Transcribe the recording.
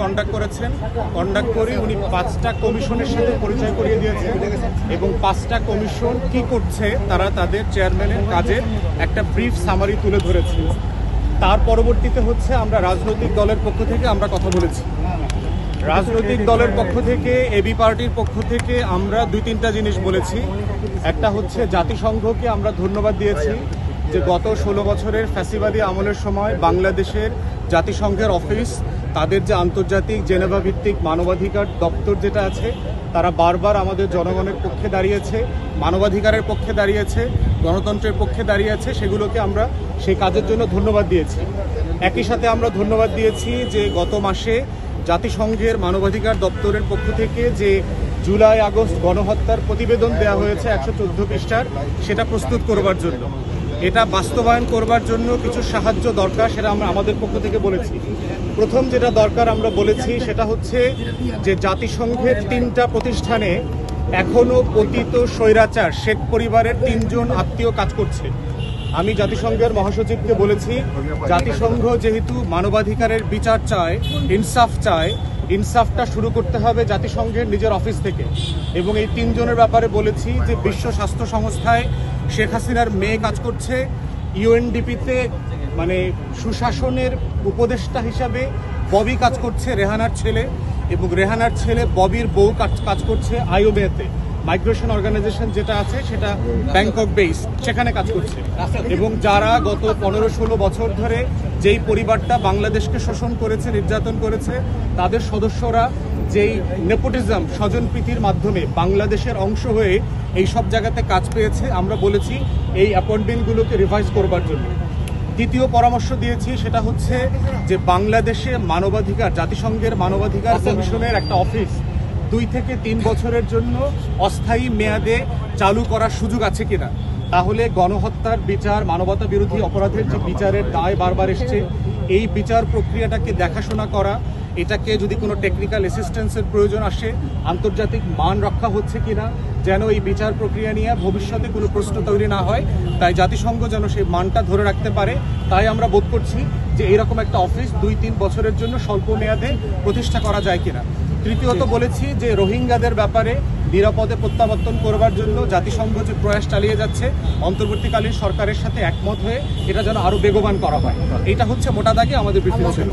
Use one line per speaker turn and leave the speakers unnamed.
Conduct করেছেন। Conduct করে উনি 5টা কমিশনের সাথে পরিচয় করিয়ে দিয়েছেন এবং 5টা কমিশন কি করছে তারা তাদের চেয়ারম্যানের কাজের একটা ব্রিফ সামারি তুলে ধরেছে। তার পরবর্তীতে হচ্ছে আমরা রাজনৈতিক দলের পক্ষ থেকে আমরা কথা বলেছি। রাজনৈতিক দলের পক্ষ থেকে, এবি পার্টির পক্ষ থেকে আমরা 2-3টা জিনিস বলেছি। একটা হচ্ছে জাতিসংঘকে আমরা ধন্যবাদ দিয়েছি যে গত 16 বছরের ফ্যাসিবাদী আমলের সময় বাংলাদেশের জাতিসংঘের অফিস, তাদের যে আন্তর্জাতিক জেনেভা ভিত্তিক মানবাধিকার দপ্তর যেটা আছে, তারা বারবার আমাদের জনগণের পক্ষে দাঁড়িয়েছে, মানবাধিকারের পক্ষে দাঁড়িয়েছে, গণতন্ত্রের পক্ষে দাঁড়িয়েছে। সেগুলোকে আমরা সেই কাজের জন্য ধন্যবাদ দিয়েছি। একই সাথে আমরা ধন্যবাদ দিয়েছি যে গত মাসে জাতিসংঘের মানবাধিকার দপ্তরের পক্ষ থেকে যে জুলাই আগস্ট গণহত্যার প্রতিবেদন দেওয়া হয়েছে 114 পৃষ্ঠার, সেটা প্রস্তুত করবার জন্য, এটা বাস্তবায়ন করবার জন্য কিছু সাহায্য দরকার, সেটা আমরা আমাদের পক্ষ থেকে বলেছি। প্রথম যেটা দরকার আমরা বলেছি সেটা হচ্ছে যে জাতিসংঘের 3টা প্রতিষ্ঠানে এখনো পতিত স্বৈরাচার শেখ পরিবারের 3 জন আত্মীয় কাজ করছে। আমি জাতিসংঘের মহাসচিবকে বলেছি, জাতিসংঘ যেহেতু মানবাধিকারের বিচার চায়, ইনসাফ চায়, ইনসাফটা শুরু করতে হবে জাতিসংঘের নিজের অফিস থেকে। এবং এই 3 জনের ব্যাপারে বলেছি যে বিশ্ব স্বাস্থ্য সংস্থায় শেখ হাসিনার মেয়ে কাজ করছে, ইউএনডিপিতে মানে সুশাসনের উপদেষ্টা হিসাবে ববি কাজ করছে, রেহানার ছেলে, এবং রেহানার ছেলে ববির বউ কাজ করছে আইওবিতে, মাইগ্রেশন অর্গানাইজেশন যেটা আছে সেটা ব্যাংকক বেস, সেখানে কাজ করছে। এবং যারা গত 15-16 বছর ধরে যেই পরিবারটা বাংলাদেশকে শোষণ করেছে, নির্যাতন করেছে, তাদের সদস্যরা যেই নেপোটিজম, স্বজনপ্রীতির মাধ্যমে বাংলাদেশের অংশ হয়ে এই সব জায়গাতে কাজ পেয়েছে, আমরা বলেছি এই অ্যাপয়েন্টমেন্টগুলোকে রিভাইজ করবার জন্য। দ্বিতীয় পরামর্শ দিয়েছি সেটা হচ্ছে যে বাংলাদেশে মানবাধিকার, জাতিসংঘের মানবাধিকার কমিশনের একটা অফিস 2 থেকে 3 বছরের জন্য অস্থায়ী মেয়াদে চালু করার সুযোগ আছে কিনা। তাহলে গণহত্যার বিচার, মানবতা বিরোধী অপরাধের যে বিচারের দায় বারবার এসছে, এই বিচার প্রক্রিয়াটাকে দেখাশোনা করা, এটাকে যদি কোনো টেকনিক্যাল অ্যাসিস্ট্যান্সের প্রয়োজন আসে, আন্তর্জাতিক মান রক্ষা হচ্ছে কিনা, যেন এই বিচার প্রক্রিয়া নিয়ে ভবিষ্যতে কোনো প্রশ্ন তৈরি না হয়, তাই জাতিসংঘ যেন সেই মানটা ধরে রাখতে পারে। তাই আমরা বোধ করছি যে এরকম একটা অফিস 2-3 বছরের জন্য স্বল্প মেয়াদে প্রতিষ্ঠা করা যায় কিনা। তৃতীয়ত বলেছি যে রোহিঙ্গাদের ব্যাপারে নিরাপদে প্রত্যাবর্তন করবার জন্য জাতিসংঘ যে প্রয়াস চালিয়ে যাচ্ছে, অন্তর্বর্তীকালীন সরকারের সাথে একমত হয়ে এটা যেন আরো বেগবান করা হয়। এটা হচ্ছে মোটা দাগে আমাদের ব্রিফিং ছিল।